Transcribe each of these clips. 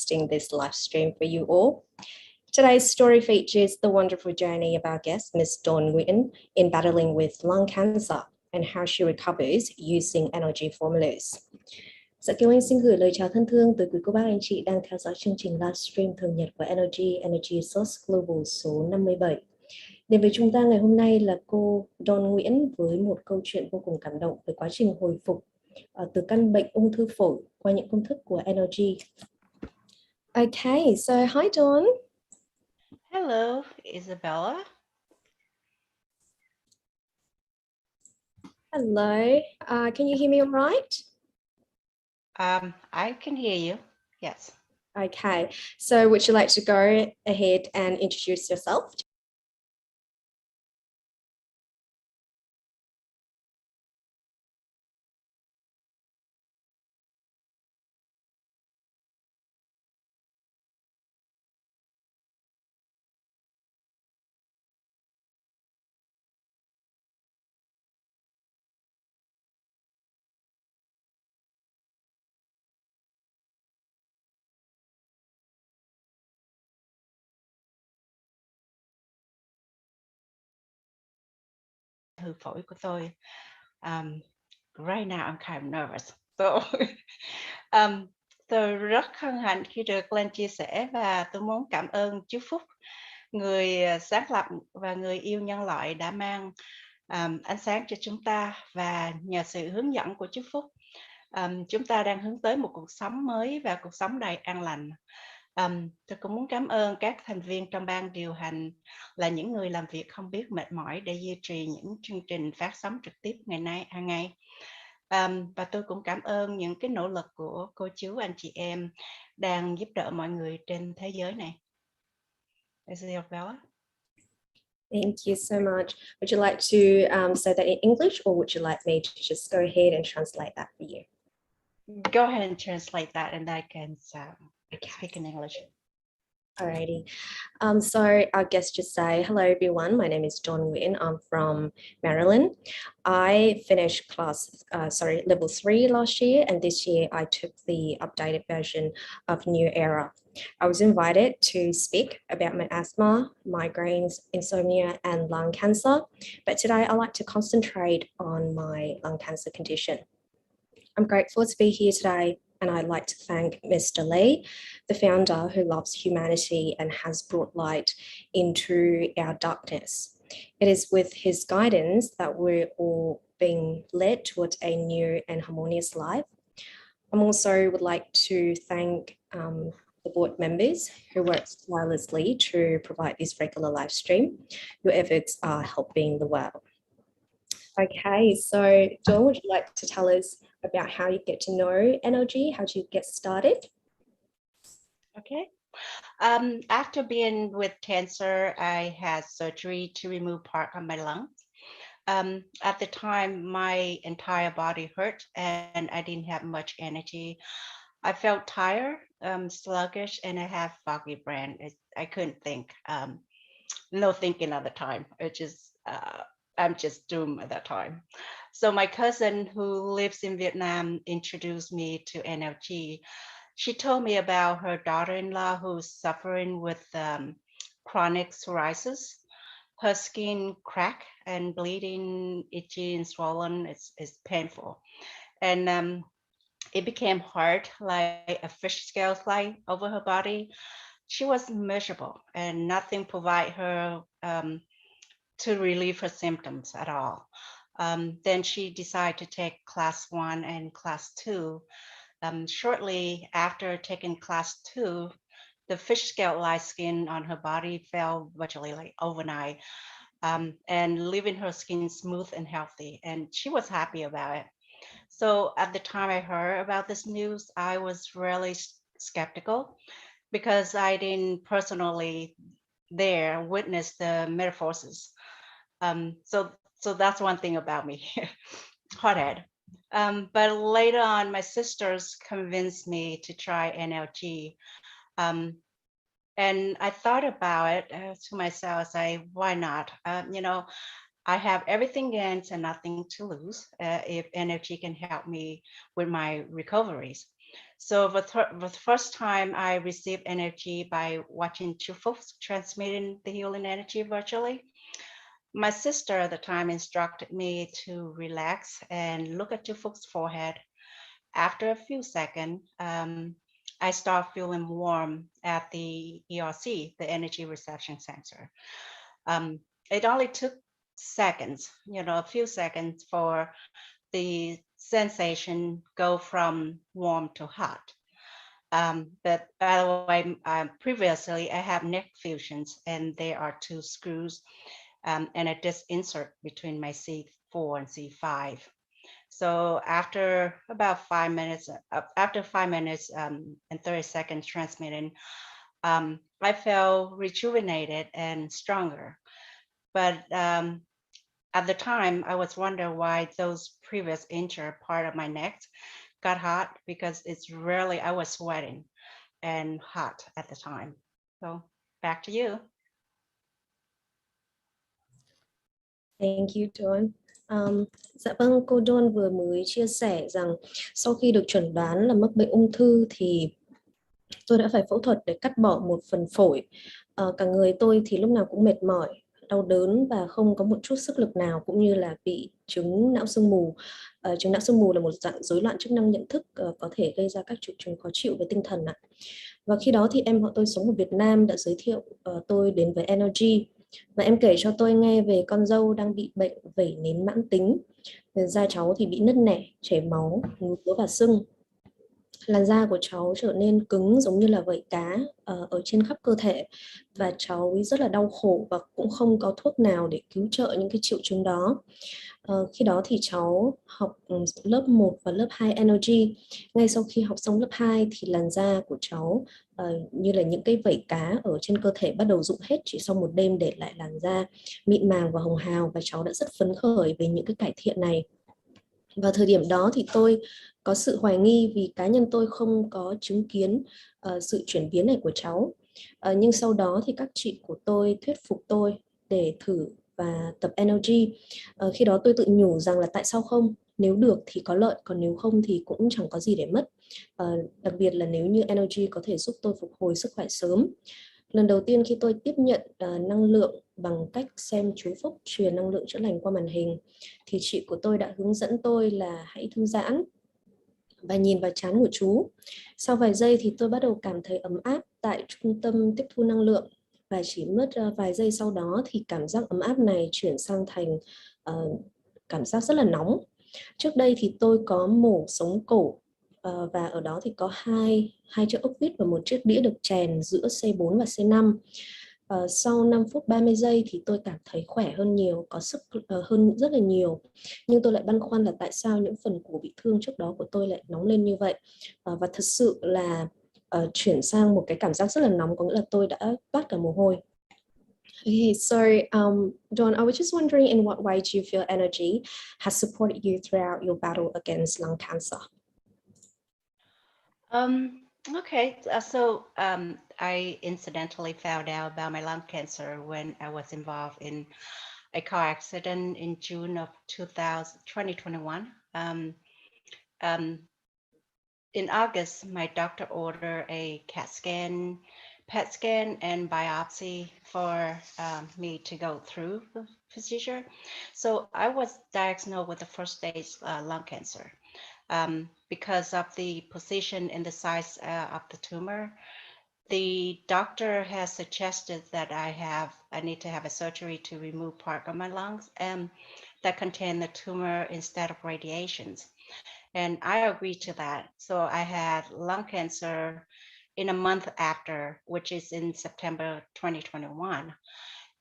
hosting this live stream for you all. Today's story features the wonderful journey of our guest, Ms. Dawn Nguyễn, in battling with lung cancer and how she recovers using NLG formulas. Dạ KIliwon xin gửi lời chào thân thương tới quý cô bác anh chị đang theo dõi chương trình livestream thường nhật của NLG Source Global số 57. Đến với chúng ta ngày hôm nay là cô Dawn Nguyễn với một câu chuyện vô cùng cảm động về quá trình hồi phục từ căn bệnh ung thư phổi qua những công thức của NLG. Okay, so hi Dawn. Hello, Isabella. Hello, can you hear me all right? I can hear you, yes. Okay, so would you like to go ahead and introduce yourself? Thư phổi của tôi. Right now I'm kind of nervous. So, tôi rất hân hạnh khi được lên chia sẻ và tôi muốn cảm ơn chú Phúc, người sáng lập và người yêu nhân loại đã mang ánh sáng cho chúng ta, và nhờ sự hướng dẫn của chú Phúc, chúng ta đang hướng tới một cuộc sống mới và cuộc sống đầy an lành. Tôi cũng muốn cảm ơn các thành viên trong ban điều hành là những người làm việc không biết mệt mỏi để duy trì những chương trình phát sóng trực tiếp hàng ngày. Và tôi cũng cảm ơn những cái nỗ lực của cô chú anh chị em đang giúp đỡ mọi người trên thế giới này. Isabella? Thank you so much. Would you like to say that in English, or would you like me to just go ahead and translate that for you? Go ahead and translate that, and I can speak in English. Alrighty. So our guest just say, hello everyone, my name is Dawn Nguyễn, I'm from Maryland. I finished level 3 last year, and this year I took the updated version of New Era. I was invited to speak about my asthma, migraines, insomnia, and lung cancer, but today I'd like to concentrate on my lung cancer condition. I'm grateful to be here today, and I'd like to thank Mr. Lee, the founder who loves humanity and has brought light into our darkness. It is with his guidance that we're all being led towards a new and harmonious life. I also would like to thank the board members who work tirelessly to provide this regular live stream. Your efforts are helping the world. Okay, so Dawn, would you like to tell us about how you get to know NLG? How did you get started? Okay. After being with cancer, I had surgery to remove part of my lungs. At the time, my entire body hurt and I didn't have much energy. I felt tired, sluggish, and I have foggy brain. I couldn't think. No thinking at the time. I'm just doomed at that time. So my cousin who lives in Vietnam introduced me to NLG. She told me about her daughter-in-law who's suffering with chronic psoriasis. Her skin cracked and bleeding, itchy and swollen. It's painful. And it became hard, like a fish scale fly over her body. She was miserable and nothing provided her to relieve her symptoms at all. Then she decided to take class 1 and class 2. Shortly after taking class 2, the fish scale-like skin on her body fell virtually like overnight, and leaving her skin smooth and healthy. And she was happy about it. So at the time I heard about this news, I was really skeptical because I didn't personally there witness the metamorphosis. So that's one thing about me, hothead. But later on, my sisters convinced me to try NLG. And I thought about it to myself, say, why not? I have everything gained and nothing to lose if NLG can help me with my recoveries. So the first time I received energy by watching two folks transmitting the healing energy virtually. My sister at the time instructed me to relax and look at two folks' forehead. After a few seconds, I start feeling warm at the ERC, the energy reception center. It only took seconds, a few seconds for the sensation go from warm to hot. But by the way, previously I have neck fusions, and there are two screws and a disc insert between my C4 and C5. So after about 5 minutes, and 30 seconds transmitting, I felt rejuvenated and stronger. But at the time, I was wondering why those previous injured part of my neck got hot, because it's rarely I was sweating and hot at the time. So back to you. Thank you, Dawn. Dạ vâng, cô Dawn vừa mới chia sẻ rằng sau khi được chẩn đoán là mắc bệnh ung thư thì tôi đã phải phẫu thuật để cắt bỏ một phần phổi. Cả người tôi thì lúc nào cũng mệt mỏi, đau đớn và không có một chút sức lực nào, cũng như là bị chứng não sương mù. Chứng não sương mù là một dạng rối loạn chức năng nhận thức, có thể gây ra các triệu chứng khó chịu về tinh thần. Và khi đó thì em họ tôi sống ở Việt Nam đã giới thiệu tôi đến với NLG. Và em kể cho tôi nghe về con dâu đang bị bệnh vẩy nến mãn tính. Da cháu thì bị nứt nẻ, chảy máu, ngứa và sưng. Làn da của cháu trở nên cứng giống như là vảy cá ở trên khắp cơ thể, và cháu rất là đau khổ và cũng không có thuốc nào để cứu trợ những cái triệu chứng đó. Khi đó thì cháu học lớp 1 và lớp 2 NLG. Ngay sau khi học xong lớp 2 thì làn da của cháu như là những cái vảy cá ở trên cơ thể bắt đầu rụng hết chỉ sau một đêm, để lại làn da mịn màng và hồng hào, và cháu đã rất phấn khởi về những cái cải thiện này. Vào thời điểm đó thì tôi có sự hoài nghi vì cá nhân tôi không có chứng kiến sự chuyển biến này của cháu. Nhưng sau đó thì các chị của tôi thuyết phục tôi để thử và tập NLG. Khi đó tôi tự nhủ rằng là tại sao không, nếu được thì có lợi, còn nếu không thì cũng chẳng có gì để mất. Đặc biệt là nếu như NLG có thể giúp tôi phục hồi sức khỏe sớm. Lần đầu tiên khi tôi tiếp nhận năng lượng bằng cách xem chú Phúc truyền năng lượng chữa lành qua màn hình, thì chị của tôi đã hướng dẫn tôi là hãy thư giãn và nhìn vào trán của chú. Sau vài giây thì tôi bắt đầu cảm thấy ấm áp tại trung tâm tiếp thu năng lượng, và chỉ mất vài giây sau đó thì cảm giác ấm áp này chuyển sang thành cảm giác rất là nóng. Trước đây thì tôi có mổ sống cổ, và ở đó thì có hai chiếc ốc vít và một chiếc đĩa được chèn giữa C4 và C5. Sau 5 phút 30 giây thì tôi cảm thấy khỏe hơn nhiều, có sức hơn rất là nhiều. Nhưng tôi lại băn khoăn là tại sao những phần cổ bị thương trước đó của tôi lại nóng lên như vậy. Và thật sự là chuyển sang một cái cảm giác rất là nóng, có nghĩa là tôi đã toát cả mồ hôi. Okay, so Dawn, I was just wondering in what way do you feel energy has supported you throughout your battle against lung cancer? Okay, so I incidentally found out about my lung cancer when I was involved in a car accident in June of 2021. In August, my doctor ordered a CAT scan, PET scan, and biopsy for me to go through the procedure. So I was diagnosed with the first stage lung cancer. Because of the position and the size of the tumor, the doctor has suggested that I need to have a surgery to remove part of my lungs that contain the tumor instead of radiations. And I agreed to that. So I had lung cancer in a month after, which is in September 2021.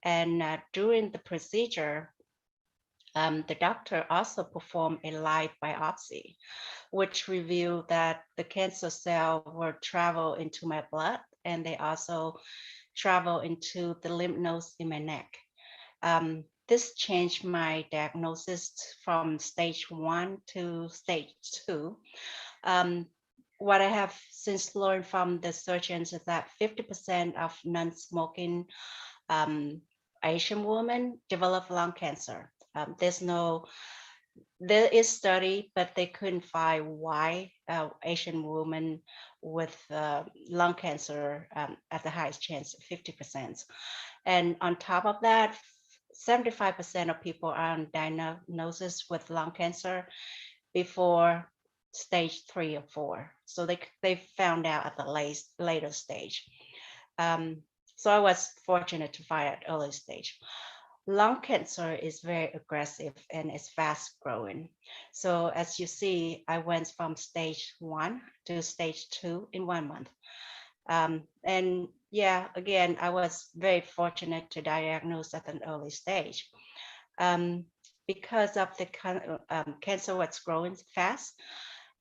And during the procedure, the doctor also performed a live biopsy, which revealed that the cancer cell will travel into my blood, and they also travel into the lymph nodes in my neck. This changed my diagnosis from stage 1 to stage 2. What I have since learned from the surgeons is that 50% of non-smoking Asian women develop lung cancer. There's no there is study, but they couldn't find why Asian women with lung cancer at the highest chance, 50%. And on top of that, 75% of people are on diagnosis with lung cancer before stage 3 or 4. So they found out at the later stage. So I was fortunate to find at early stage. Lung cancer is very aggressive and it's fast growing. So as you see, I went from stage 1 to stage 2 in 1 month. And yeah, again, I was very fortunate to diagnose at an early stage. Because of the cancer was growing fast,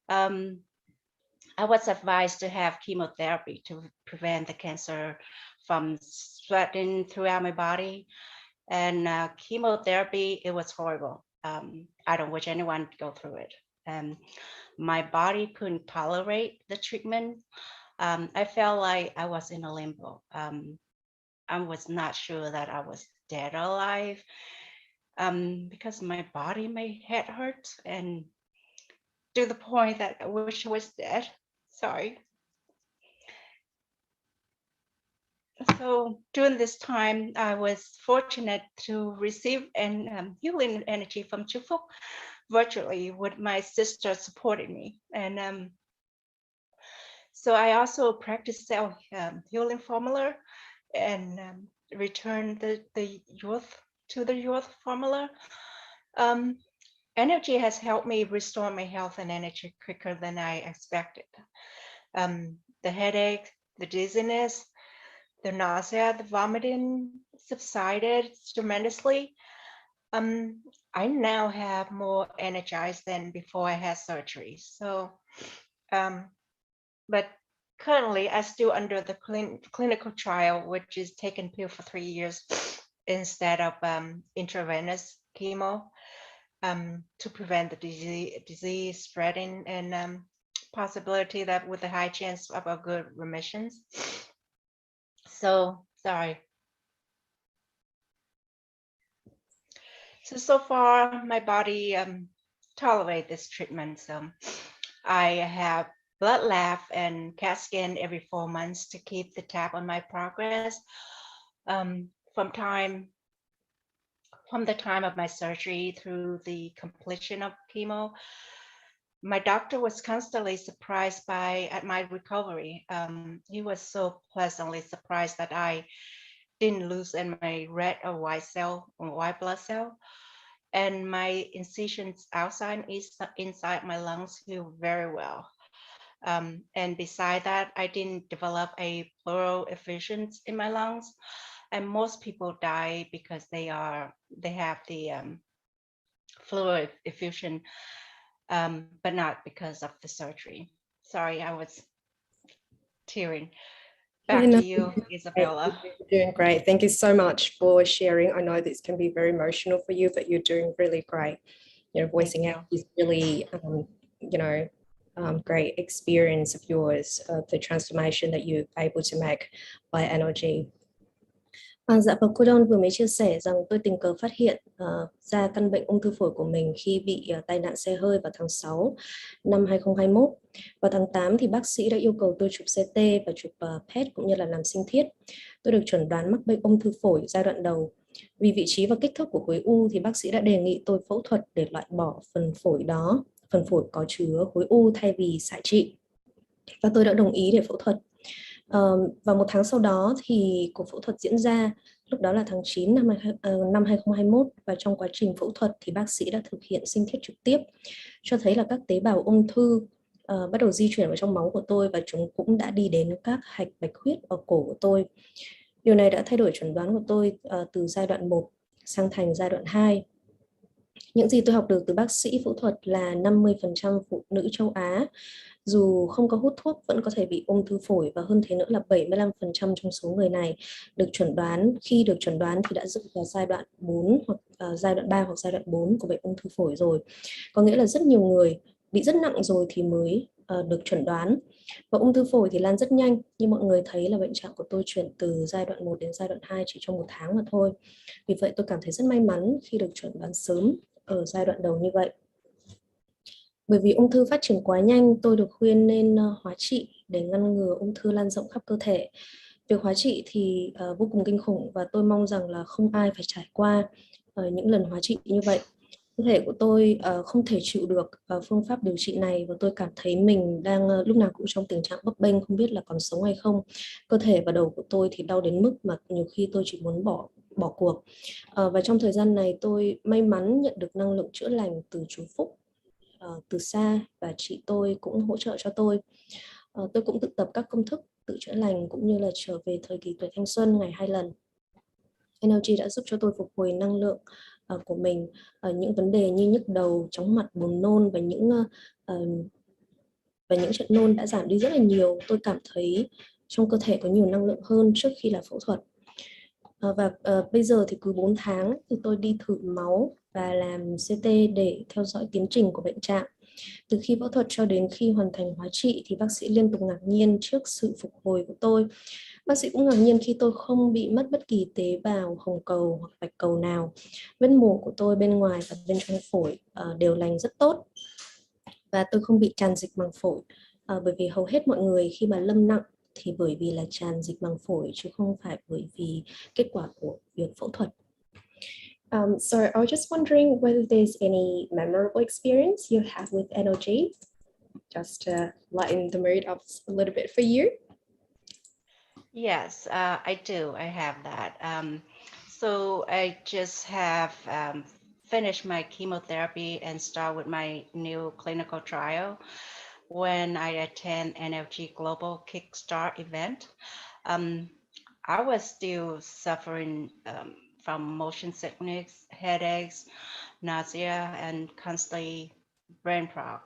I was advised to have chemotherapy to prevent the cancer from spreading throughout my body. And chemotherapy, it was horrible. I don't wish anyone to go through it. My body couldn't tolerate the treatment. I felt like I was in a limbo. I was not sure that I was dead or alive because my body, my head hurt, and to the point that I wish I was dead. Sorry. So during this time, I was fortunate to receive an healing energy from PHÚC virtually with my sister supporting me. And so I also practiced self healing formula and returned the youth to the youth formula. NLG has helped me restore my health and energy quicker than I expected. The headache, the dizziness, the nausea, the vomiting subsided tremendously. I now have more energized than before I had surgery. So, but currently I'm still under the clinical trial, which is taking pill for 3 years instead of intravenous chemo to prevent the disease spreading and possibility that with a high chance of a good remissions. So sorry. So far my body tolerate this treatment. So I have blood lab and CAT scan every 4 months to keep the tab on my progress. From the time of my surgery through the completion of chemo, my doctor was constantly surprised at my recovery. He was so pleasantly surprised that I didn't lose my red or white blood cell, and my incisions outside inside my lungs healed very well. And beside that, I didn't develop a pleural effusion in my lungs. And most people die because they have the pleural effusion, but not because of the surgery. Sorry, I was tearing. Back to you, Isabella. You're doing great. Thank you so much for sharing. I know this can be very emotional for you, but you're doing really great. You know, voicing out is really, great experience of yours, the transformation that you're able to make by NLG. Dạ và cô Dawn vừa mới chia sẻ rằng tôi tình cờ phát hiện ra căn bệnh ung thư phổi của mình khi bị tai nạn xe hơi vào tháng 6 năm 2021. Vào tháng 8 thì bác sĩ đã yêu cầu tôi chụp CT và chụp PET cũng như là làm sinh thiết. Tôi được chẩn đoán mắc bệnh ung thư phổi giai đoạn đầu. Vì vị trí và kích thước của khối u thì bác sĩ đã đề nghị tôi phẫu thuật để loại bỏ phần phổi đó, phần phổi có chứa khối u thay vì xạ trị. Và tôi đã đồng ý để phẫu thuật. Và 1 tháng sau đó thì cuộc phẫu thuật diễn ra, lúc đó là tháng 9 năm 2021, và trong quá trình phẫu thuật thì bác sĩ đã thực hiện sinh thiết trực tiếp, cho thấy là các tế bào ung thư bắt đầu di chuyển vào trong máu của tôi và chúng cũng đã đi đến các hạch bạch huyết ở cổ của tôi. Điều này đã thay đổi chẩn đoán của tôi từ giai đoạn 1 sang thành giai đoạn 2. Những gì tôi học được từ bác sĩ phẫu thuật là 50% phụ nữ châu Á dù không có hút thuốc vẫn có thể bị ung thư phổi, và hơn thế nữa là 75% trong số người này khi được chẩn đoán thì đã dựng vào giai đoạn 4 hoặc giai đoạn 3 hoặc giai đoạn 4 của bệnh ung thư phổi rồi. Có nghĩa là rất nhiều người bị rất nặng rồi thì mới được chẩn đoán. Và ung thư phổi thì lan rất nhanh, như mọi người thấy là bệnh trạng của tôi chuyển từ giai đoạn 1 đến giai đoạn 2 chỉ trong 1 tháng mà thôi. Vì vậy tôi cảm thấy rất may mắn khi được chẩn đoán sớm ở giai đoạn đầu như vậy. Bởi vì ung thư phát triển quá nhanh, tôi được khuyên nên hóa trị để ngăn ngừa ung thư lan rộng khắp cơ thể. Việc hóa trị thì vô cùng kinh khủng và tôi mong rằng là không ai phải trải qua những lần hóa trị như vậy. Cơ thể của tôi không thể chịu được phương pháp điều trị này và tôi cảm thấy mình đang lúc nào cũng trong tình trạng bấp bênh, không biết là còn sống hay không. Cơ thể và đầu của tôi thì đau đến mức mà nhiều khi tôi chỉ muốn bỏ cuộc. Và trong thời gian này tôi may mắn nhận được năng lượng chữa lành từ chú Phúc từ xa và chị tôi cũng hỗ trợ cho tôi. Tôi cũng tự tập các công thức tự chữa lành cũng như là trở về thời kỳ tuổi thanh xuân ngày 2 lần. NLG đã giúp cho tôi phục hồi năng lượng của mình. Những vấn đề như nhức đầu, chóng mặt, buồn nôn và những trận nôn đã giảm đi rất là nhiều. Tôi cảm thấy trong cơ thể có nhiều năng lượng hơn trước khi là phẫu thuật. Bây giờ thì cứ 4 tháng thì tôi đi thử máu và làm CT để theo dõi tiến trình của bệnh trạng. Từ khi phẫu thuật cho đến khi hoàn thành hóa trị thì bác sĩ liên tục ngạc nhiên trước sự phục hồi của tôi. Bác sĩ cũng ngạc nhiên khi tôi không bị mất bất kỳ tế bào hồng cầu hoặc bạch cầu nào. Vết mổ của tôi bên ngoài và bên trong phổi đều lành rất tốt. Và tôi không bị tràn dịch màng phổi. Bởi vì hầu hết mọi người khi mà lâm nặng thì bởi vì là tràn dịch màng phổi chứ không phải bởi vì kết quả của việc phẫu thuật. So I was just wondering whether there's any memorable experience you have with NLG, just to lighten the mood up a little bit for you. Yes, I do. I have that. So I just have finished my chemotherapy and start with my new clinical trial when I attend NLG Global Kickstart event. I was still suffering from motion sickness, headaches, nausea, and constantly brain fog.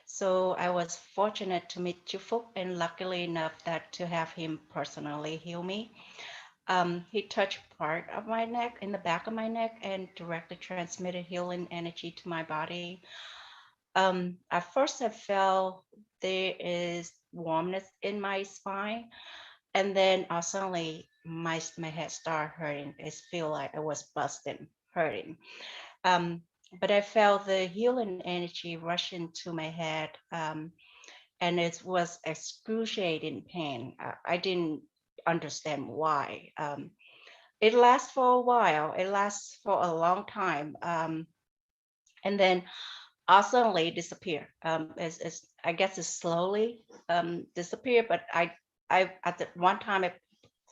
So I was fortunate to meet PHÚC and luckily enough that to have him personally heal me. He touched part of my neck, in the back of my neck, and directly transmitted healing energy to my body. At first I felt there is warmness in my spine, and then suddenly my head started hurting. It feel like I was busting, hurting. But I felt the healing energy rush into my head, and it was excruciating pain. I didn't understand why. It lasts for a while. It lasts for a long time, and then suddenly disappear. I guess it's slowly disappear. But I at the one time I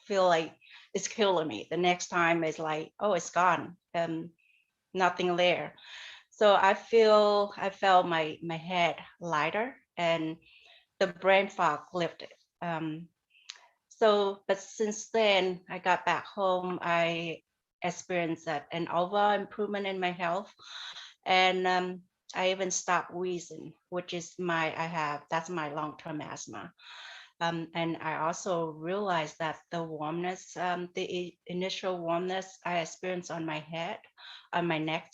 feel like it's killing me. The next time it's like, oh, it's gone. Nothing there. So I felt my head lighter and the brain fog lifted. But since then I got back home, I experienced an overall improvement in my health, and I even stopped wheezing, which is that's my long-term asthma. And I also realized that the warmness, the initial warmness I experienced on my neck,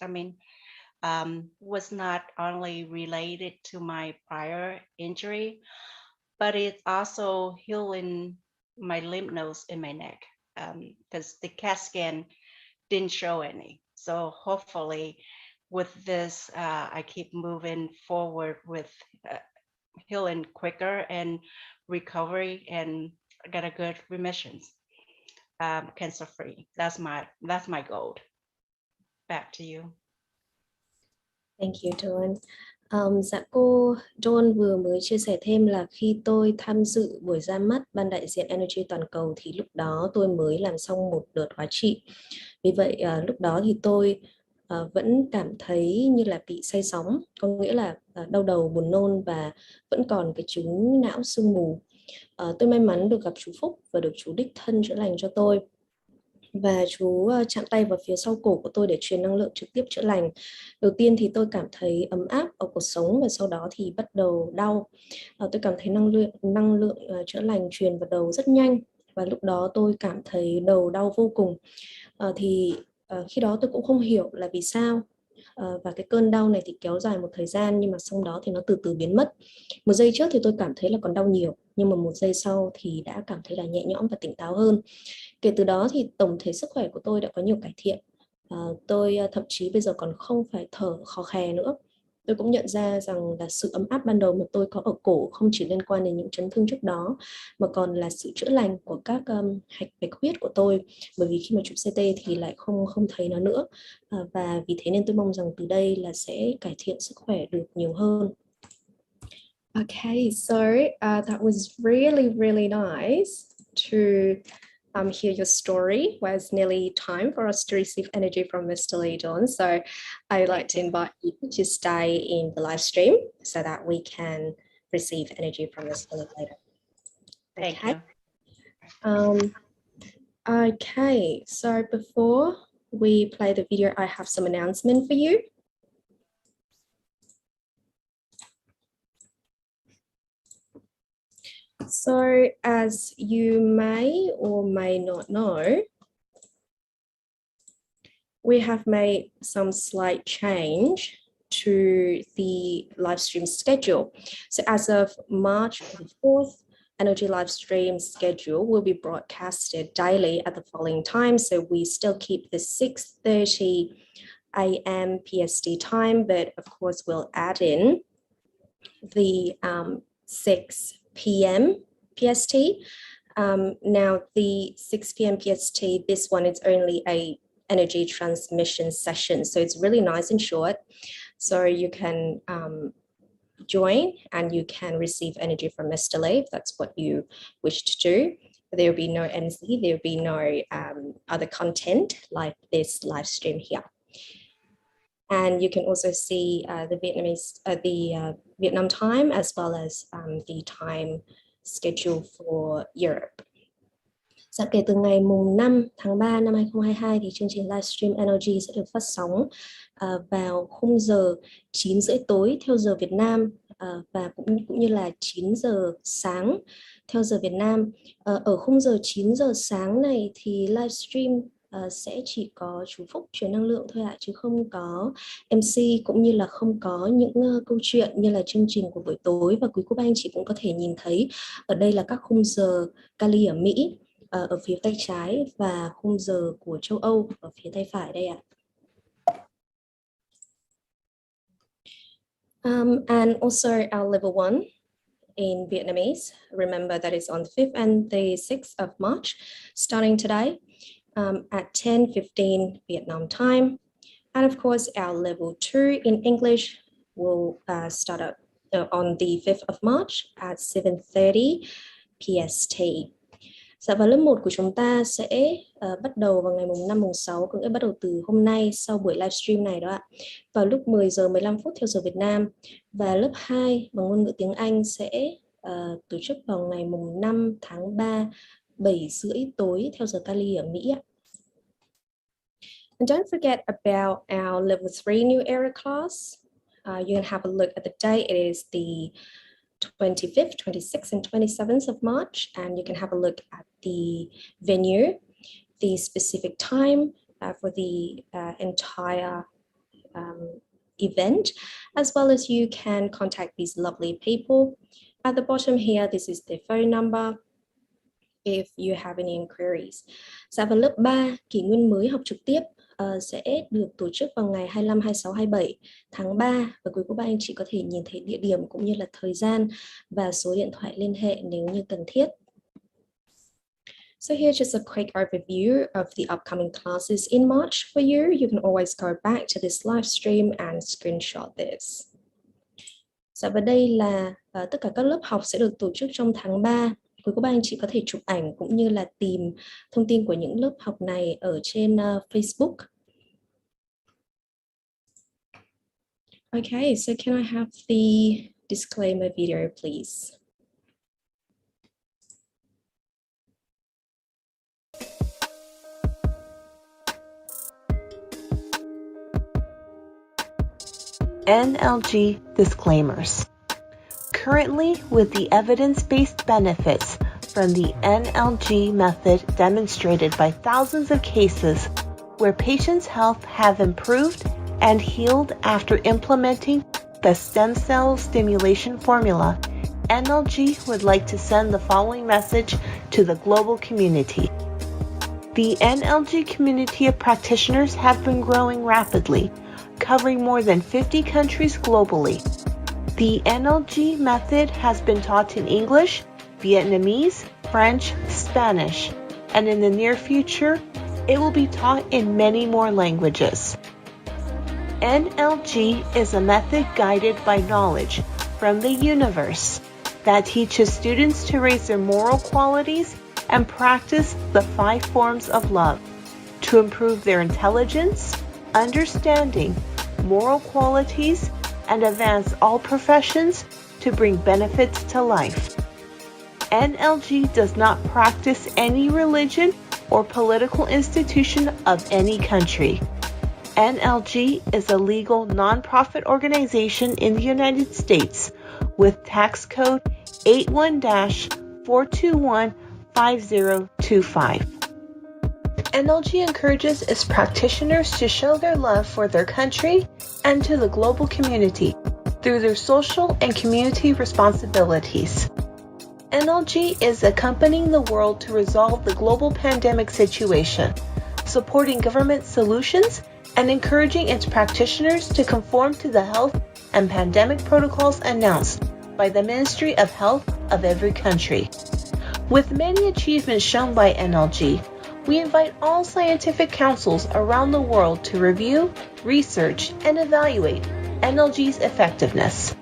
was not only related to my prior injury, but it's also healing my lymph nodes in my neck, because the CAT scan didn't show any. So hopefully with this, I keep moving forward with healing quicker and recovery and get a good remissions, cancer free. That's my goal. Back to you. Thank you, Dawn. Dạ cô Dawn vừa mới chia sẻ thêm là khi tôi tham dự buổi ra mắt ban đại diện NLG toàn cầu thì lúc đó tôi mới làm xong một đợt hóa trị. Vì vậy lúc đó thì tôi vẫn cảm thấy như là bị say sóng, có nghĩa là đau đầu, buồn nôn và vẫn còn cái chứng não sương mù. Tôi may mắn được gặp chú Phúc và được chú đích thân chữa lành cho tôi. Và chú chạm tay vào phía sau cổ của tôi để truyền năng lượng trực tiếp chữa lành. Đầu tiên thì tôi cảm thấy ấm áp ở cuộc sống và sau đó thì bắt đầu đau. Tôi cảm thấy năng lượng chữa lành truyền vào đầu rất nhanh và lúc đó tôi cảm thấy đầu đau vô cùng. Khi đó tôi cũng không hiểu là vì sao. Và cái cơn đau này thì kéo dài một thời gian nhưng mà sau đó thì nó từ từ biến mất. Một giây trước thì tôi cảm thấy là còn đau nhiều, nhưng mà một giây sau thì đã cảm thấy là nhẹ nhõm và tỉnh táo hơn. Kể từ đó thì tổng thể sức khỏe của tôi đã có nhiều cải thiện. Tôi thậm chí bây giờ còn không phải thở khò khè nữa. Tôi cũng nhận ra rằng là sự ấm áp ban đầu mà tôi có ở cổ không chỉ liên quan đến những chấn thương trước đó, mà còn là sự chữa lành của các hạch bạch huyết của tôi. Bởi vì khi mà chụp CT thì lại không thấy nó nữa. Và vì thế nên tôi mong rằng từ đây là sẽ cải thiện sức khỏe được nhiều hơn. Okay, so that was really nice to hear your story. Well, it's nearly time for us to receive energy from Mr. Lee Dawn. So I'd like to invite you to stay in the live stream so that we can receive energy from Mr. Lee later. Thank you. Okay, so before we play the video, I have some announcement for you. So as you may or may not know, we have made some slight change to the live stream schedule. So as of March the 4th, NLG live stream schedule will be broadcasted daily at the following time. So we still keep the 6:30 a.m. PST time, but of course we'll add in the 6 p.m. PST. Now the 6 p.m. PST, this one is only a energy transmission session, so it's really nice and short. So you can join and you can receive energy from Mr. Lee if that's what you wish to do. There will be no MC, there will be no other content like this live stream here. And you can also see the Vietnam time as well as the time schedule for Europe. Dạ, kể từ ngày mùng 5 tháng 3 năm 2022 thì chương trình livestream NLG sẽ được phát sóng vào khung giờ 9 rưỡi tối theo giờ Việt Nam và cũng như là 9 giờ sáng theo giờ Việt Nam. Ở khung giờ 9 giờ sáng này thì livestream sẽ chỉ có chú Phúc truyền năng lượng thôi ạ, chứ không có MC cũng như là không có những câu chuyện như là chương trình của buổi tối. Và quý cô bác anh chị cũng có thể nhìn thấy ở đây là các khung giờ Cali ở Mỹ ở phía tay trái và khung giờ của châu Âu ở phía tay phải đây ạ. And also our level 1 in Vietnamese. Remember that is on the 5th and the 6th of March, starting today at 10:15 Vietnam time. And of course, our level 2 in English will start up on the 5th of March at 7:30 PST. Dạ, và lớp 1 của chúng ta sẽ bắt đầu vào ngày mùng 5 mùng 6, có nghĩa bắt đầu từ hôm nay sau buổi livestream này đó ạ, vào lúc 10 giờ 15 phút theo giờ Việt Nam. Và lớp 2 bằng ngôn ngữ tiếng Anh sẽ tổ chức vào ngày mùng 5 tháng 3, 7 rưỡi tối theo giờ Cali ở Mỹ ạ. And don't forget about our level 3 new era class. You can have a look at the date. It is the 25th, 26th, and 27th of March, and you can have a look at the venue, the specific time for the entire event, as well as you can contact these lovely people. At the bottom here, this is their phone number if you have any inquiries. Dạ, và lớp 3 Kỷ Nguyên Mới học trực tiếp sẽ được tổ chức vào ngày 25, 26, 27 tháng 3 và quý cô bác anh chị có thể nhìn thấy địa điểm cũng như là thời gian và số điện thoại liên hệ nếu như cần thiết. So here's just a quick overview of the upcoming classes in March for you. You can always go back to this live stream and screenshot this. Dạ, và đây là tất cả các lớp học sẽ được tổ chức trong tháng 3. Quý cô bác anh chị có thể chụp ảnh cũng như là tìm thông tin của những lớp học này ở trên Facebook. Okay, so can I have the disclaimer video, please? NLG disclaimers. Currently, with the evidence-based benefits from the NLG method demonstrated by thousands of cases where patients' health have improved and healed after implementing the stem cell stimulation formula, NLG would like to send the following message to the global community. The NLG community of practitioners have been growing rapidly, covering more than 50 countries globally. The NLG method has been taught in English, Vietnamese, French, Spanish, and in the near future, it will be taught in many more languages. NLG is a method guided by knowledge from the universe that teaches students to raise their moral qualities and practice the 5 forms of love to improve their intelligence, understanding, moral qualities, and advance all professions to bring benefits to life. NLG does not practice any religion or political institution of any country. NLG is a legal nonprofit organization in the United States with tax code 81-421-5025. NLG encourages its practitioners to show their love for their country and to the global community through their social and community responsibilities. NLG is accompanying the world to resolve the global pandemic situation, supporting government solutions, and encouraging its practitioners to conform to the health and pandemic protocols announced by the Ministry of Health of every country. With many achievements shown by NLG, we invite all scientific councils around the world to review, research, and evaluate NLG's effectiveness.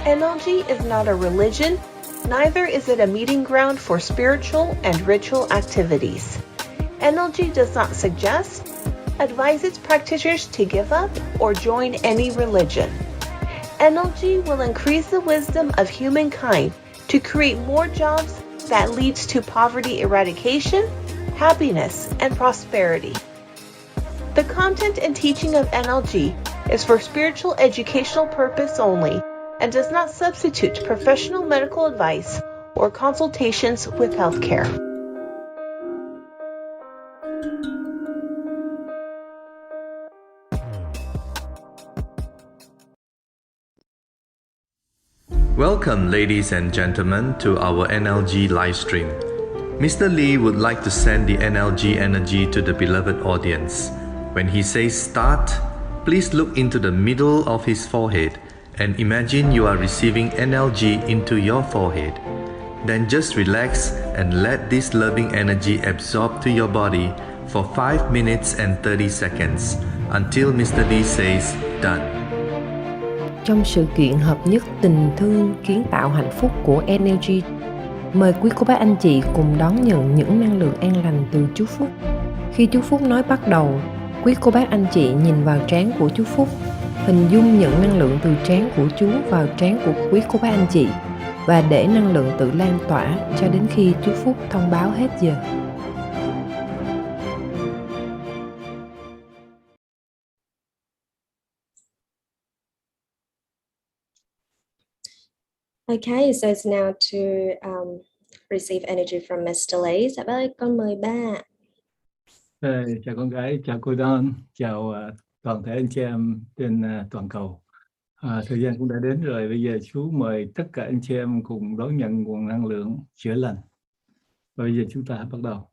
NLG is not a religion, neither is it a meeting ground for spiritual and ritual activities. NLG does not suggest, advise its practitioners to give up or join any religion. NLG will increase the wisdom of humankind to create more jobs that leads to poverty eradication, happiness, and prosperity. The content and teaching of NLG is for spiritual educational purpose only and does not substitute professional medical advice or consultations with healthcare. Welcome, ladies and gentlemen, to our NLG live stream. Mr. Lee would like to send the NLG energy to the beloved audience. When he says start, please look into the middle of his forehead and imagine you are receiving NLG into your forehead. Then just relax and let this loving energy absorb to your body for 5 minutes and 30 seconds until Mr. Lee says done. Trong sự kiện hợp nhất tình thương kiến tạo hạnh phúc của NLG, mời quý cô bác anh chị cùng đón nhận những năng lượng an lành từ chú Phúc. Khi chú Phúc nói bắt đầu, quý cô bác anh chị nhìn vào trán của chú Phúc, hình dung nhận năng lượng từ trán của chú vào trán của quý cô bác anh chị và để năng lượng tự lan tỏa cho đến khi chú Phúc thông báo hết giờ. Okay, so it's now to receive energy from Mr. Lee. Dạ bác ơi, con mời ba. Chào con gái, chào cô Dawn, chào toàn thể anh chị em trên toàn cầu. Thời gian cũng đã đến rồi, bây giờ chú mời tất cả anh chị em cùng đón nhận nguồn năng lượng chữa lành. Và bây giờ chúng ta bắt đầu.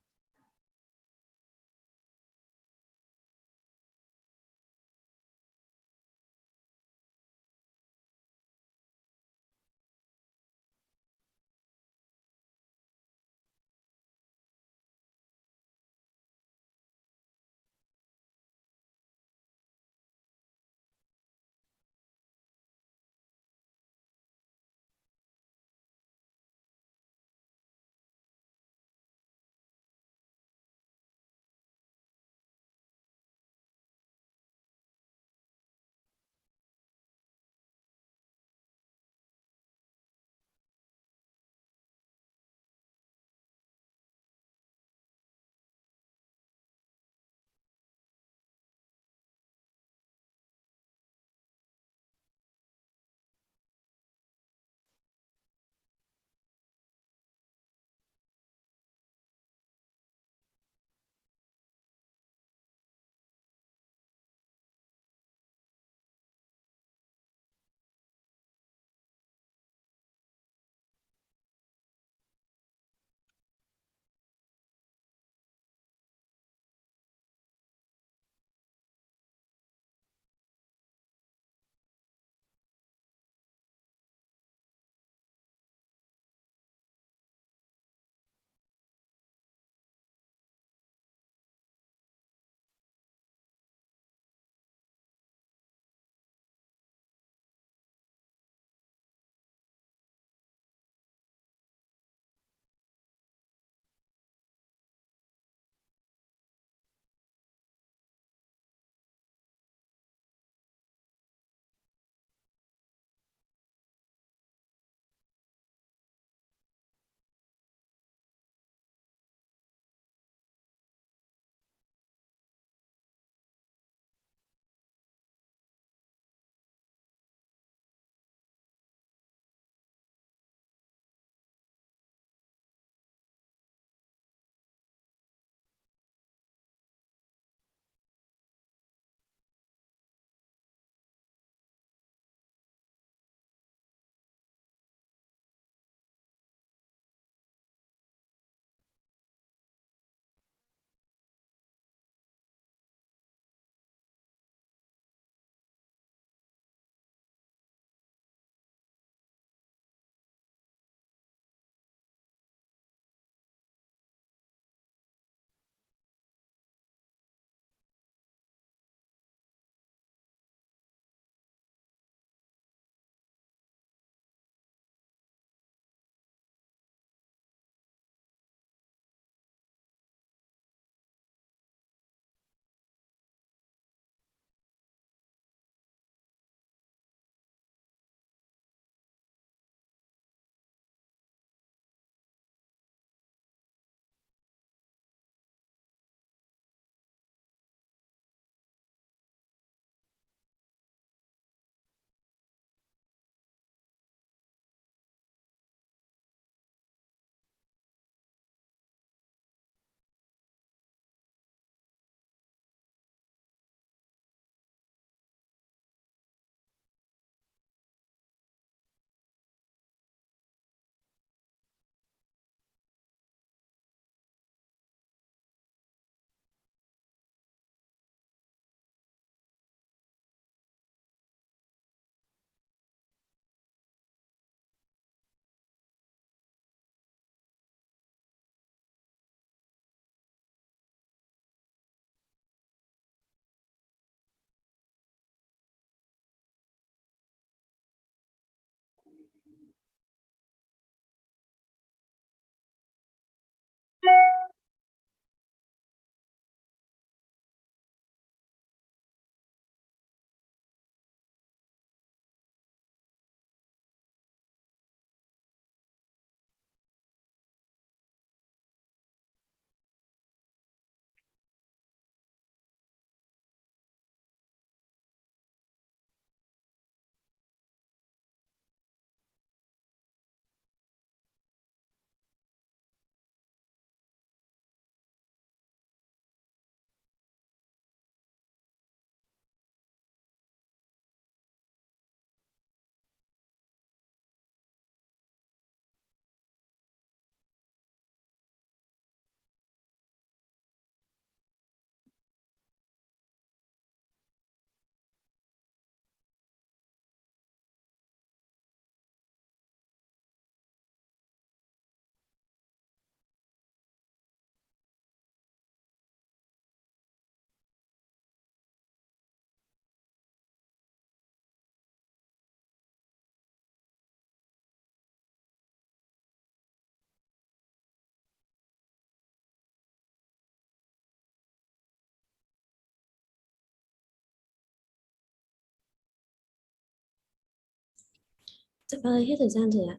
Dạ vâng, hết thời gian rồi ạ.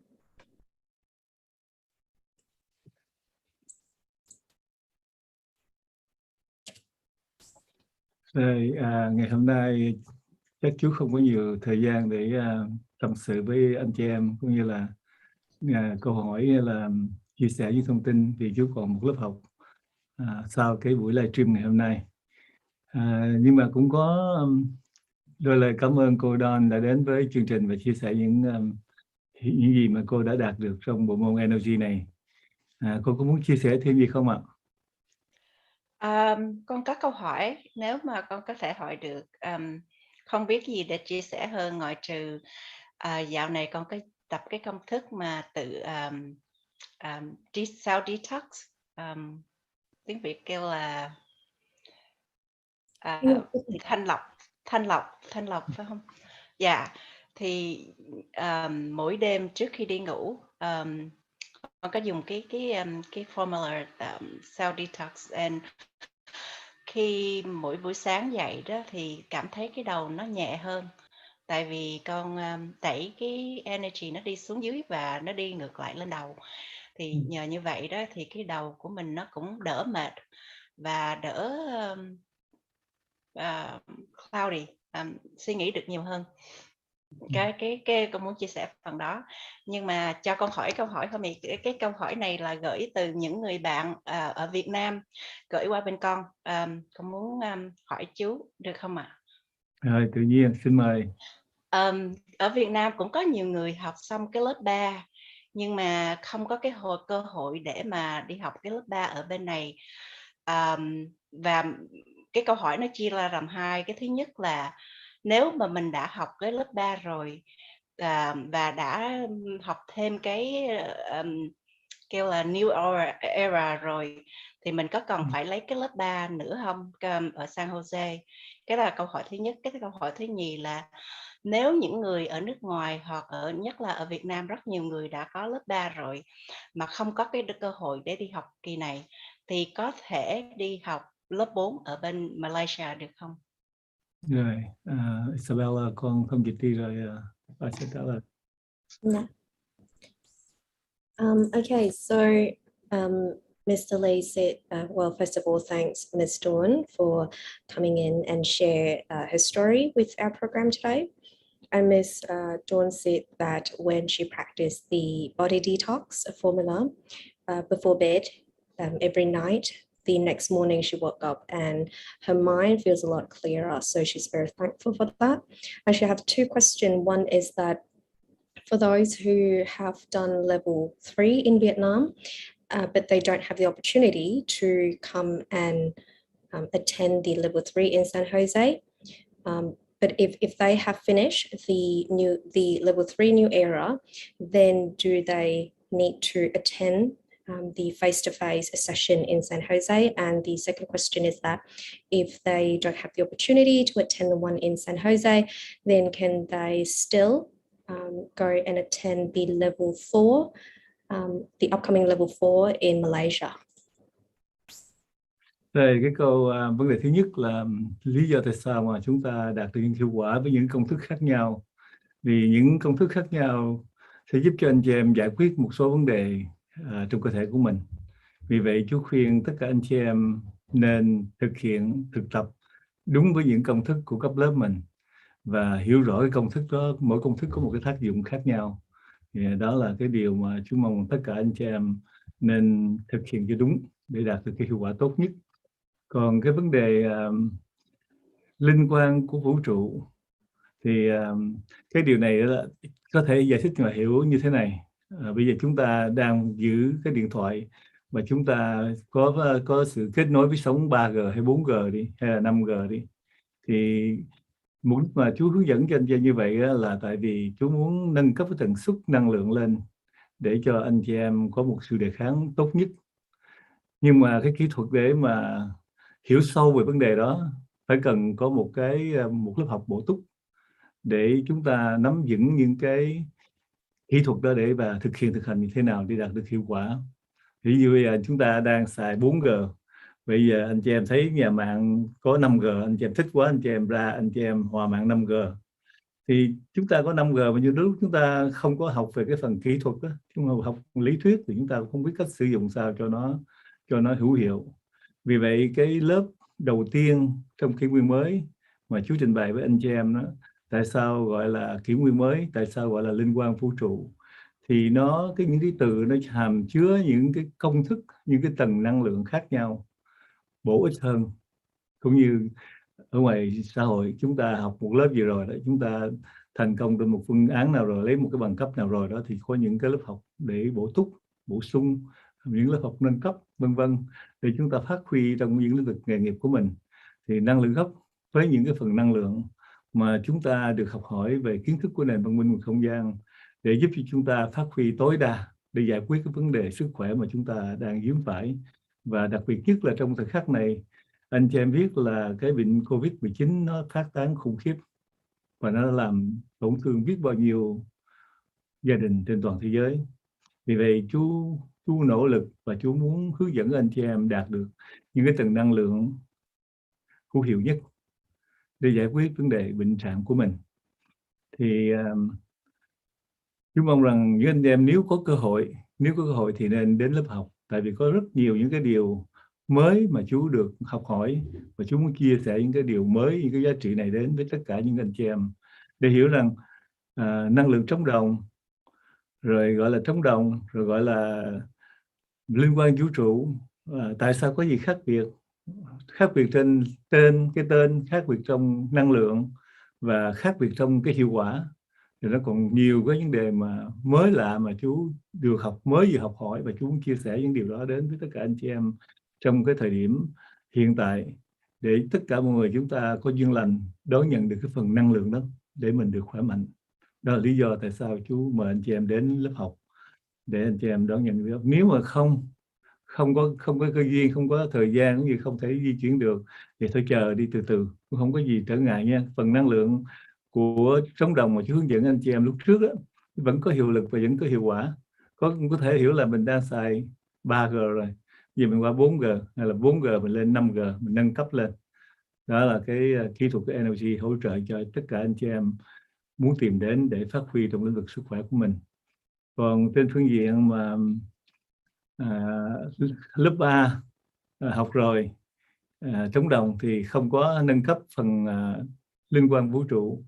Rồi, ngày hôm nay chắc chú không có nhiều thời gian để tâm sự với anh chị em cũng như là câu hỏi là chia sẻ những thông tin, vì chú còn một lớp học sau cái buổi livestream ngày hôm nay. Nhưng mà cũng có đôi lời cảm ơn cô Dawn đã đến với chương trình và chia sẻ những gì mà cô đã đạt được trong bộ môn NLG này. Cô có muốn chia sẻ thêm gì không ạ? Con có câu hỏi, nếu mà con có thể hỏi được, không biết gì để chia sẻ hơn ngoại trừ dạo này con có tập cái công thức mà tự self detox, tiếng Việt kêu là thanh lọc phải không? Dạ, thì mỗi đêm trước khi đi ngủ con có dùng cái formula self detox, and khi mỗi buổi sáng dậy đó thì cảm thấy cái đầu nó nhẹ hơn, tại vì con đẩy cái energy nó đi xuống dưới và nó đi ngược lại lên đầu, thì nhờ như vậy đó thì cái đầu của mình nó cũng đỡ mệt và đỡ cloudy, suy nghĩ được nhiều hơn. Cái con muốn chia sẻ phần đó, nhưng mà cho con hỏi câu hỏi không? Cái câu hỏi này là gửi từ những người bạn ở Việt Nam gửi qua bên con. Con muốn hỏi chú được không ạ? Rồi, tự nhiên, xin mời. Ở Việt Nam cũng có nhiều người học xong cái lớp 3 nhưng mà không có cái cơ hội để mà đi học cái lớp 3 ở bên này. Và cái câu hỏi nó chia ra làm hai. Cái thứ nhất là nếu mà mình đã học cái lớp 3 rồi và đã học thêm cái kêu là new era rồi, thì mình có cần phải lấy cái lớp 3 nữa không ở San Jose? Cái là câu hỏi thứ nhất. Cái câu hỏi thứ nhì là nếu những người ở nước ngoài hoặc nhất là ở Việt Nam, rất nhiều người đã có lớp 3 rồi mà không có cái cơ hội để đi học kỳ này, thì có thể đi học lớp 4 ở bên Malaysia được không? Rồi, Isabella, con không dịch đi rồi bà sẽ trả lời. No. Okay, so Mr. Lee said, well, first of all, thanks Ms. Dawn for coming in and share her story with our program today. And Ms. Dawn said that when she practiced the body detox formula before bed every night, the next morning she woke up and her mind feels a lot clearer. So she's very thankful for that. I actually have two questions. One is that for those who have done level 3 in Vietnam, but they don't have the opportunity to come and attend the level 3 in San Jose. But if they have finished the level 3 new era, then do they need to attend the face-to-face session in San Jose? And the second question is that if they don't have the opportunity to attend the one in San Jose, then can they still go and attend the level 4, the upcoming level 4 in Malaysia? Đây, cái vấn đề thứ nhất là lý do tại sao mà chúng ta đạt được những hiệu quả với những công thức khác nhau. Vì những công thức khác nhau sẽ giúp cho anh chị em giải quyết một số vấn đề trong cơ thể của mình. Vì vậy chú khuyên tất cả anh chị em nên thực tập đúng với những công thức của cấp lớp mình và hiểu rõ cái công thức đó. Mỗi công thức có một cái tác dụng khác nhau. Thì đó là cái điều mà chú mong tất cả anh chị em nên thực hiện cho đúng để đạt được cái hiệu quả tốt nhất. Còn cái vấn đề linh quan của vũ trụ thì cái điều này là có thể giải thích và hiểu như thế này. Bây giờ chúng ta đang giữ cái điện thoại mà chúng ta có sự kết nối với sóng 3G hay 4G đi, hay là 5G đi, thì mục đích mà chú hướng dẫn cho anh chị như vậy là tại vì chú muốn nâng cấp cái tần suất năng lượng lên để cho anh chị em có một sự đề kháng tốt nhất. Nhưng mà cái kỹ thuật để mà hiểu sâu về vấn đề đó phải cần có một lớp học bổ túc để chúng ta nắm vững những cái kỹ thuật đó để và thực hành như thế nào để đạt được hiệu quả. Ví dụ bây giờ chúng ta đang xài 4G, bây giờ anh chị em thấy nhà mạng có 5G, anh chị em thích quá, anh chị em hòa mạng 5G. Thì chúng ta có 5G mà như lúc chúng ta không có học về cái phần kỹ thuật đó, chúng ta học lý thuyết thì chúng ta không biết cách sử dụng sao cho nó hữu hiệu. Vì vậy cái lớp đầu tiên trong kỷ nguyên mới mà chú trình bày với anh chị em đó, tại sao gọi là kỷ nguyên mới, tại sao gọi là linh quang vũ trụ, thì những cái từ nó hàm chứa những cái công thức, những cái tầng năng lượng khác nhau, bổ ích hơn. Cũng như ở ngoài xã hội chúng ta học một lớp gì rồi đó, chúng ta thành công trên một phương án nào rồi, lấy một cái bằng cấp nào rồi đó, thì có những cái lớp học để bổ túc, bổ sung, những lớp học nâng cấp vân vân, để chúng ta phát huy trong những lĩnh vực nghề nghiệp của mình. Thì năng lượng gốc với những cái phần năng lượng mà chúng ta được học hỏi về kiến thức của nền văn minh và không gian, để giúp cho chúng ta phát huy tối đa để giải quyết cái vấn đề sức khỏe mà chúng ta đang vướng phải. Và đặc biệt nhất là trong thời khắc này, anh chị em biết là cái bệnh Covid-19 nó phát tán khủng khiếp và nó làm tổn thương biết bao nhiêu gia đình trên toàn thế giới. Vì vậy chú nỗ lực và chú muốn hướng dẫn anh chị em đạt được những cái tầng năng lượng hữu hiệu nhất để giải quyết vấn đề bệnh trạng của mình. Thì chú mong rằng những anh em nếu có cơ hội thì nên đến lớp học, tại vì có rất nhiều những cái điều mới mà chú được học hỏi, và chú muốn chia sẻ những cái điều mới, những cái giá trị này đến với tất cả những anh chị em, để hiểu rằng năng lượng trống đồng, rồi gọi là trống đồng, rồi gọi là liên quan vũ trụ, tại sao có gì khác biệt trên cái tên, khác biệt trong năng lượng và khác biệt trong cái hiệu quả. Thì nó còn nhiều cái vấn đề mà mới lạ mà chú vừa học hỏi, và chú muốn chia sẻ những điều đó đến với tất cả anh chị em trong cái thời điểm hiện tại, để tất cả mọi người chúng ta có duyên lành đón nhận được cái phần năng lượng đó để mình được khỏe mạnh. Đó là lý do tại sao chú mời anh chị em đến lớp học, để anh chị em đón nhận được. Nếu mà không có cơ duyên, không có thời gian cũng như không thể di chuyển được, thì thôi chờ đi từ từ, cũng không có gì trở ngại nha. Phần năng lượng của trống đồng mà chú hướng dẫn anh chị em lúc trước đó, vẫn có hiệu lực và vẫn có hiệu quả. Có thể hiểu là mình đang xài 3G rồi, giờ mình qua 4G, hay là 4G mình lên 5G, mình nâng cấp lên. Đó là cái kỹ thuật của NLG hỗ trợ cho tất cả anh chị em muốn tìm đến để phát huy trong lĩnh vực sức khỏe của mình. Còn trên phương diện mà lớp 3 học rồi, trống đồng thì không có nâng cấp phần liên quan vũ trụ,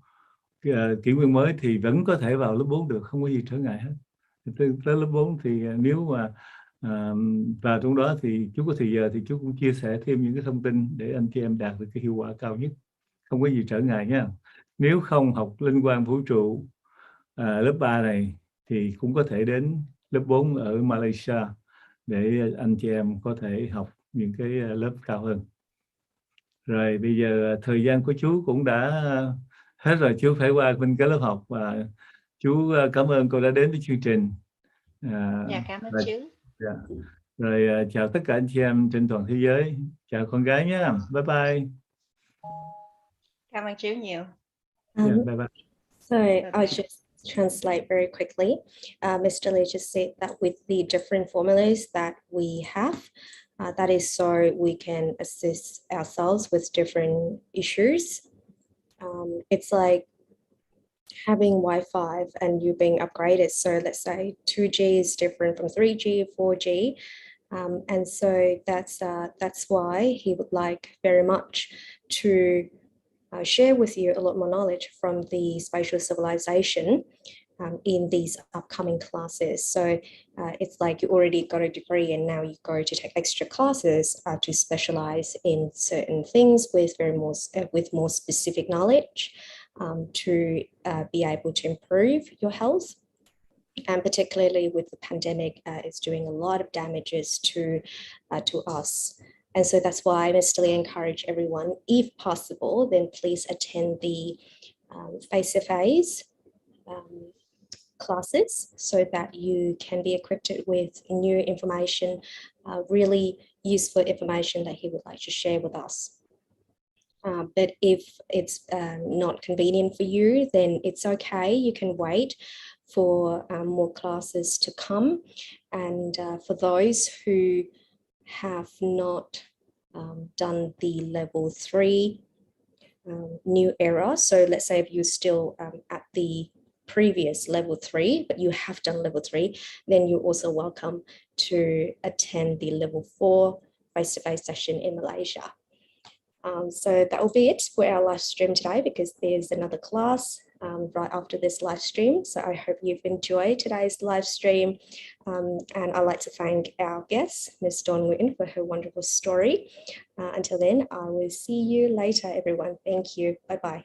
kỷ nguyên mới thì vẫn có thể vào lớp 4 được, không có gì trở ngại hết. Tới lớp 4 thì nếu mà vào trong đó thì chú có thời giờ thì chú cũng chia sẻ thêm những cái thông tin để anh chị em đạt được cái hiệu quả cao nhất, không có gì trở ngại nha. Nếu không học liên quan vũ trụ lớp 3 này thì cũng có thể đến lớp 4 ở Malaysia để anh chị em có thể học những cái lớp cao hơn. Rồi bây giờ thời gian của chú cũng đã hết rồi, chú phải qua bên cái lớp học, và chú cảm ơn cô đã đến với chương trình. Dạ, cảm ơn chú. Dạ. Rồi chào tất cả anh chị em trên toàn thế giới. Chào con gái nhé. Bye bye. Cảm ơn chú nhiều. Yeah, bye bye. So I'll just translate very quickly. Mr. Lee just said that with the different formulas that we have, that is so we can assist ourselves with different issues. It's like having Wi-Fi and you being upgraded. So let's say 2G is different from 3G, 4G. And so that's why he would like very much to share with you a lot more knowledge from the spatial civilization in these upcoming classes. So it's like you already got a degree and now you go to take extra classes to specialize in certain things with more specific knowledge to be able to improve your health. And particularly with the pandemic, it's doing a lot of damages to us. And so that's why Mr. Lee encourage everyone, if possible, then please attend the face-to-face classes so that you can be equipped with new information, really useful information that he would like to share with us. But if it's not convenient for you, then it's okay. You can wait for more classes to come. And for those who have not done the level 3 new era. So let's say if you're still at the previous level 3, but you have done level 3, then you're also welcome to attend the level 4 face-to-face session in Malaysia. So that will be it for our live stream today, because there's another class right after this live stream. So I hope you've enjoyed today's live stream. And I'd like to thank our guest, Ms. Dawn Nguyễn, for her wonderful story. Until then, I will see you later, everyone. Thank you. Bye-bye.